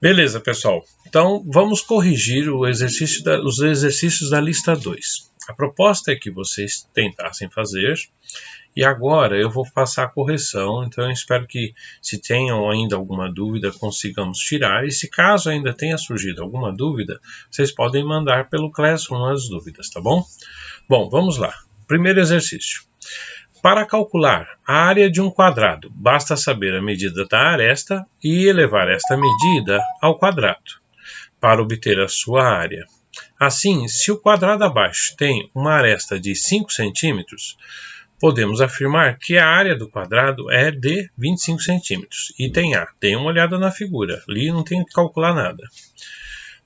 Beleza, pessoal. Então, vamos corrigir os exercícios da lista 2. A proposta é que vocês tentassem fazer, e agora eu vou passar a correção, então eu espero que, se tenham ainda alguma dúvida, consigamos tirar, e se caso ainda tenha surgido alguma dúvida, vocês podem mandar pelo Classroom as dúvidas, tá bom? Bom, vamos lá. Primeiro exercício. Para calcular a área de um quadrado, basta saber a medida da aresta e elevar esta medida ao quadrado, para obter a sua área. Assim, se o quadrado abaixo tem uma aresta de 5 cm, podemos afirmar que a área do quadrado é de 25 cm. Item A. Dê uma olhada na figura, ali não tem que calcular nada.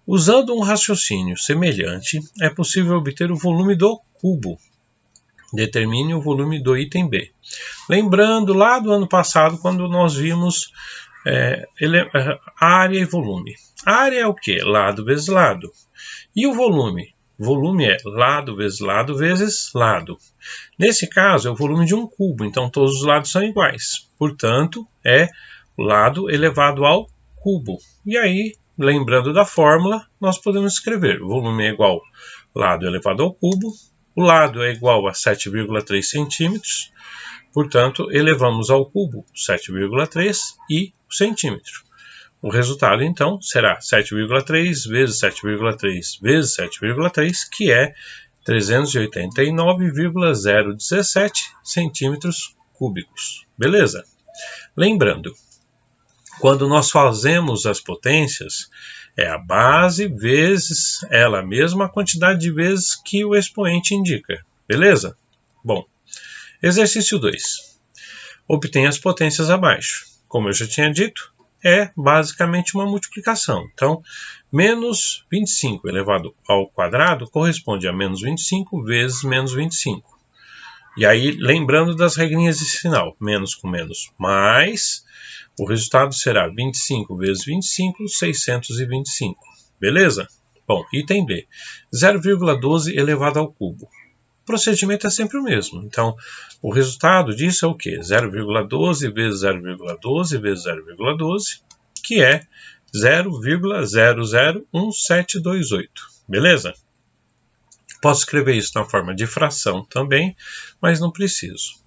Usando um raciocínio semelhante, é possível obter o volume do cubo. Determine o volume do item B. Lembrando lá do ano passado, quando nós vimos área e volume. A área é o quê? Lado vezes lado. E o volume? Volume é lado vezes lado vezes lado. Nesse caso, é o volume de um cubo, então todos os lados são iguais. Portanto, é lado elevado ao cubo. E aí, lembrando da fórmula, nós podemos escrever volume é igual a lado elevado ao cubo. O lado é igual a 7,3 centímetros, portanto, elevamos ao cubo 7,3 e o centímetro. O resultado, então, será 7,3 vezes 7,3 vezes 7,3, que é 389,017 centímetros cúbicos. Beleza? Lembrando, quando nós fazemos as potências, é a base vezes ela mesma a quantidade de vezes que o expoente indica. Beleza? Bom, exercício 2. Obtenha as potências abaixo. Como eu já tinha dito, é basicamente uma multiplicação. Então, menos 25 elevado ao quadrado corresponde a menos 25 vezes menos 25. E aí, lembrando das regrinhas de sinal, menos com menos mais, o resultado será 25 vezes 25, 625. Beleza? Bom, item B, 0,12 elevado ao cubo. O procedimento é sempre o mesmo. Então, o resultado disso é o quê? 0,12 vezes 0,12 vezes 0,12, que é 0,001728. Beleza? Posso escrever isso na forma de fração também, mas não preciso.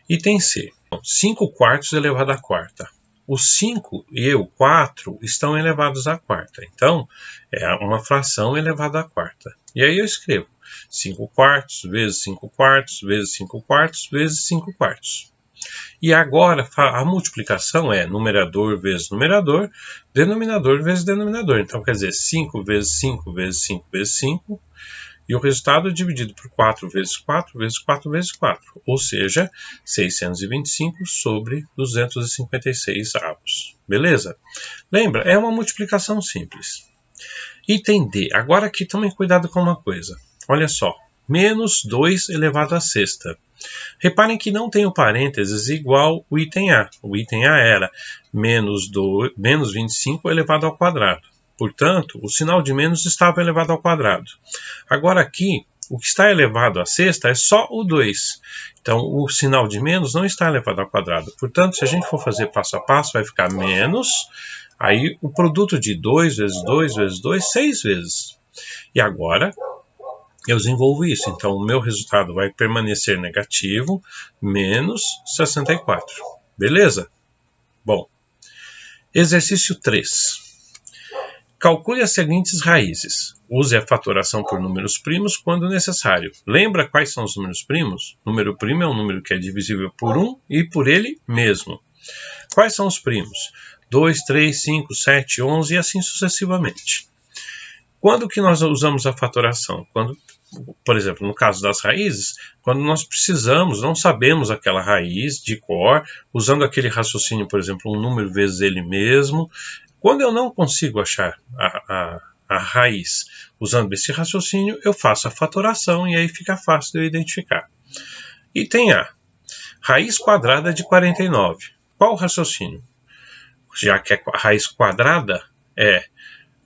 Item C. 5 quartos elevado à quarta. O 5 e o 4 estão elevados à quarta. Então, é uma fração elevada à quarta. E aí eu escrevo 5 quartos vezes 5 quartos vezes 5 quartos vezes 5 quartos. E agora a multiplicação é numerador vezes numerador, denominador vezes denominador. Então, quer dizer, 5 vezes 5 vezes 5 vezes 5. E o resultado é dividido por 4 vezes 4 vezes 4 vezes 4, ou seja, 625 sobre 256 avos. Beleza? Lembra, é uma multiplicação simples. Item D. Agora aqui tomem cuidado com uma coisa. Olha só, menos 2 elevado à sexta. Reparem que não tem o parênteses igual o item A. O item A era menos 25 elevado ao quadrado. Portanto, o sinal de menos estava elevado ao quadrado. Agora aqui, o que está elevado à sexta é só o 2. Então, o sinal de menos não está elevado ao quadrado. Portanto, se a gente for fazer passo a passo, vai ficar menos. Aí, o produto de 2 vezes 2 vezes 2, 6 vezes. E agora, eu desenvolvo isso. Então, o meu resultado vai permanecer negativo, menos 64. Beleza? Bom, exercício 3. Calcule as seguintes raízes. Use a fatoração por números primos quando necessário. Lembra quais são os números primos? Número primo é um número que é divisível por 1 e por ele mesmo. Quais são os primos? 2, 3, 5, 7, 11 e assim sucessivamente. Quando que nós usamos a fatoração? Quando, por exemplo, no caso das raízes, quando nós precisamos, não sabemos aquela raiz de cor, usando aquele raciocínio, por exemplo, um número vezes ele mesmo. Quando eu não consigo achar a raiz usando esse raciocínio, eu faço a fatoração e aí fica fácil de eu identificar. Item A. Raiz quadrada de 49. Qual o raciocínio? Já que a raiz quadrada é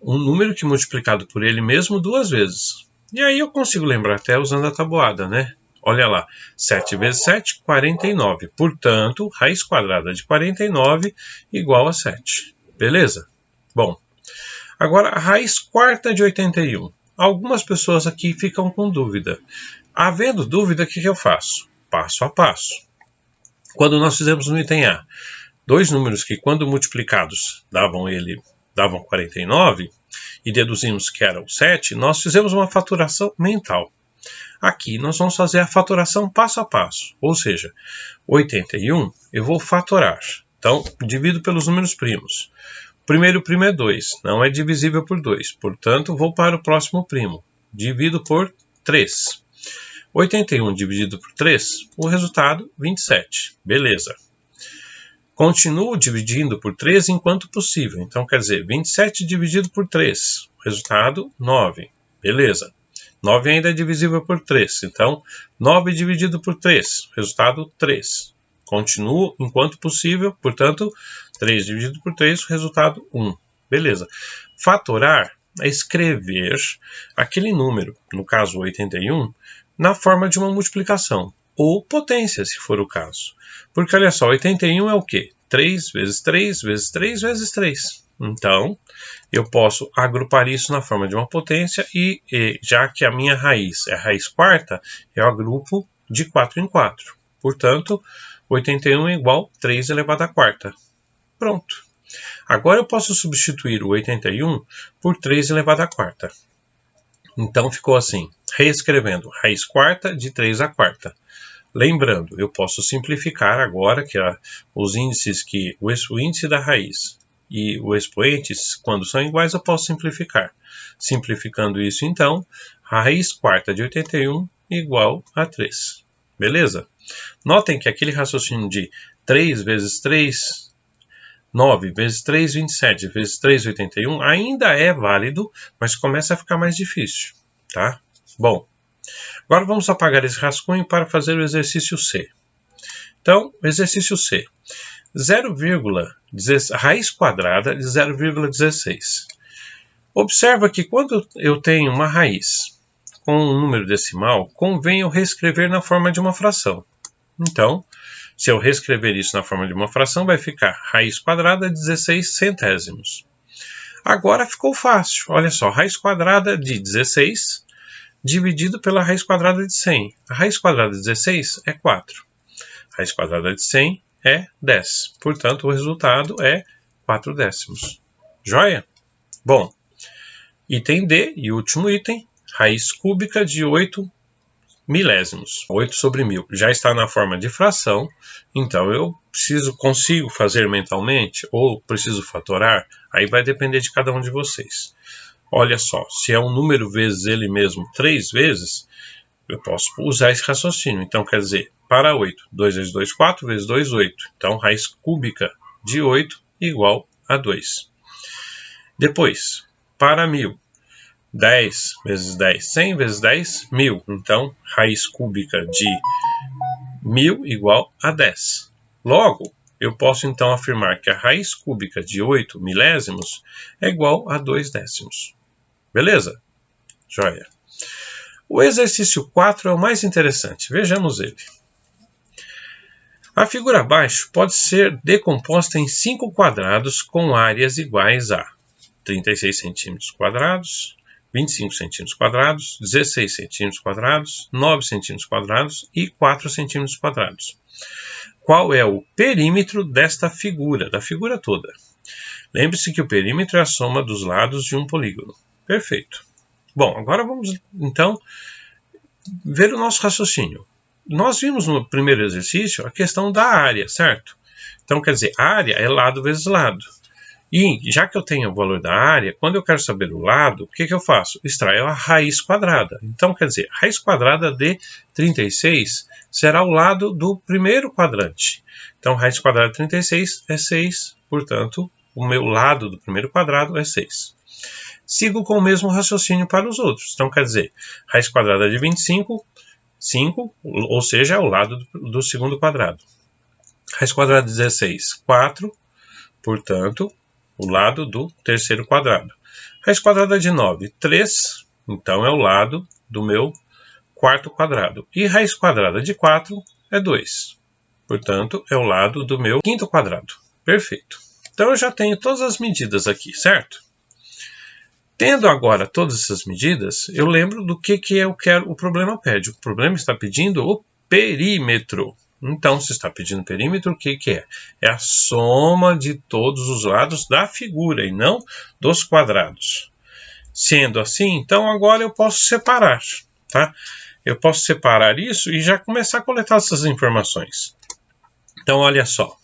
um número que multiplicado por ele mesmo 2 vezes. E aí eu consigo lembrar até usando a tabuada, né? Olha lá, 7 vezes 7, 49. Portanto, raiz quadrada de 49 igual a 7. Beleza? Bom, Agora, a raiz quarta de 81. Algumas pessoas aqui ficam com dúvida. Havendo dúvida, o que eu faço? Passo a passo. Quando nós fizemos no item A, dois números que, quando multiplicados, davam 49, e deduzimos que era o 7, nós fizemos uma faturação mental. Aqui nós vamos fazer a faturação passo a passo, ou seja, 81 eu vou fatorar. Então, divido pelos números primos. O primeiro primo é 2, não é divisível por 2, portanto, vou para o próximo primo. Divido por 3. 81 dividido por 3, o resultado, 27. Beleza. Continuo dividindo por 3 enquanto possível. Então, quer dizer, 27 dividido por 3, resultado, 9. Beleza. 9 ainda é divisível por 3. Então, 9 dividido por 3, resultado, 3. Continuo enquanto possível, portanto, 3 dividido por 3, resultado 1. Beleza. Fatorar é escrever aquele número, no caso 81, na forma de uma multiplicação, ou potência, se for o caso. Porque, olha só, 81 é o quê? 3 vezes 3 vezes 3 vezes 3. Então, eu posso agrupar isso na forma de uma potência e já que a minha raiz é a raiz quarta, eu agrupo de 4 em 4. Portanto, 81 é igual a 3 elevado à quarta. Pronto. Agora eu posso substituir o 81 por 3 elevado à quarta. Então ficou assim, reescrevendo raiz quarta de 3 à quarta. Lembrando, eu posso simplificar agora que os índices o índice da raiz e o expoente, quando são iguais, eu posso simplificar. Simplificando isso, então, a raiz quarta de 81 igual a 3. Beleza? Notem que aquele raciocínio de 3 vezes 3, 9 vezes 3, 27 vezes 3, 81, ainda é válido, mas começa a ficar mais difícil, tá? Bom, agora vamos apagar esse rascunho para fazer o exercício C. Então, exercício C. Raiz quadrada de 0,16. Observa que quando eu tenho uma raiz com um número decimal, convém eu reescrever na forma de uma fração. Então, se eu reescrever isso na forma de uma fração, vai ficar raiz quadrada de 16 centésimos. Agora ficou fácil. Olha só, raiz quadrada de 16 dividido pela raiz quadrada de 100. A raiz quadrada de 16 é 4. A raiz quadrada de 100 é 10. Portanto, o resultado é 4 décimos. Joia? Bom, item D e último item, raiz cúbica de 8 milésimos. 8 sobre 1000. Já está na forma de fração, então eu consigo fazer mentalmente ou preciso fatorar, aí vai depender de cada um de vocês. Olha só, se é um número vezes ele mesmo 3 vezes, eu posso usar esse raciocínio. Então, quer dizer, para 8, 2 vezes 2, 4 vezes 2, 8. Então, raiz cúbica de 8 igual a 2. Depois, para 1000, 10 vezes 10, 100 vezes 10, 1000. Então, raiz cúbica de 1000 igual a 10. Logo, eu posso então afirmar que a raiz cúbica de 8 milésimos é igual a 2 décimos. Beleza? Joia. O exercício 4 é o mais interessante. Vejamos ele. A figura abaixo pode ser decomposta em 5 quadrados com áreas iguais a 36 centímetros quadrados, 25 centímetros quadrados, 16 centímetros quadrados, 9 centímetros quadrados e 4 centímetros quadrados. Qual é o perímetro desta figura, da figura toda? Lembre-se que o perímetro é a soma dos lados de um polígono. Perfeito. Bom, agora vamos, então, ver o nosso raciocínio. Nós vimos no primeiro exercício a questão da área, certo? Então, quer dizer, área é lado vezes lado. E, já que eu tenho o valor da área, quando eu quero saber o lado, o que eu faço? Extraio a raiz quadrada. Então, quer dizer, raiz quadrada de 36 será o lado do primeiro quadrante. Então, raiz quadrada de 36 é 6, portanto, o meu lado do primeiro quadrado é 6. Sigo com o mesmo raciocínio para os outros. Então, quer dizer, raiz quadrada de 25, 5, ou seja, é o lado do segundo quadrado. Raiz quadrada de 16, 4, portanto, o lado do terceiro quadrado. Raiz quadrada de 9, 3, então é o lado do meu quarto quadrado. E raiz quadrada de 4 é 2, portanto, é o lado do meu quinto quadrado. Perfeito. Então, eu já tenho todas as medidas aqui, certo? Tendo agora todas essas medidas, eu lembro do que eu quero, o problema pede. O problema está pedindo o perímetro. Então, se está pedindo perímetro, o que é? É a soma de todos os lados da figura e não dos quadrados. Sendo assim, então agora eu posso separar, tá? Eu posso separar isso e já começar a coletar essas informações. Então, olha só.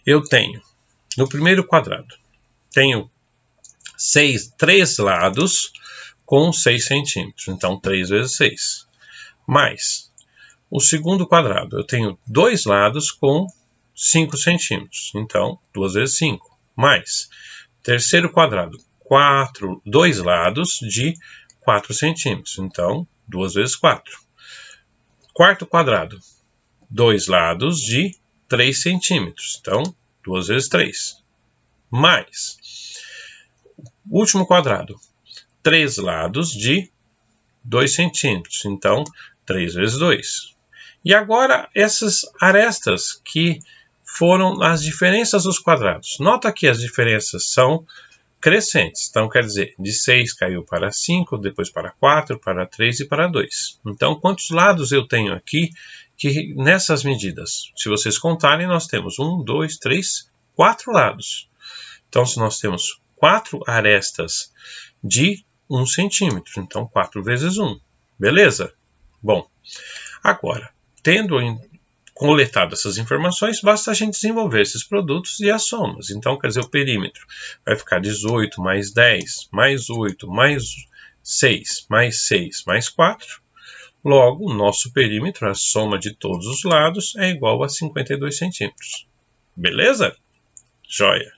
Eu tenho, no primeiro quadrado, tenho 3 lados com 6 centímetros. Então, 3 vezes 6. Mais o segundo quadrado, eu tenho 2 lados com 5 centímetros. Então, 2 vezes 5. Mais terceiro quadrado, 2 lados de 4 centímetros. Então, 2 vezes 4. Quarto quadrado, 2 lados de 3 centímetros. Então, 2 vezes 3. Mais último quadrado, 3 lados de 2 centímetros. Então, 3 vezes 2. E agora, essas arestas que foram as diferenças dos quadrados. Nota que as diferenças são crescentes. Então, quer dizer, de 6 caiu para 5, depois para 4, para 3 e para 2. Então, quantos lados eu tenho aqui que nessas medidas? Se vocês contarem, nós temos 1, 2, 3, 4 lados. Então, se nós temos 4 arestas de 1 centímetro, então 4 vezes 1. Beleza? Bom, agora, tendo coletado essas informações, basta a gente desenvolver esses produtos e as somas. Então, quer dizer, o perímetro vai ficar 18 mais 10, mais 8, mais 6, mais 6, mais 4. Logo, o nosso perímetro, a soma de todos os lados, é igual a 52 centímetros. Beleza? Joia!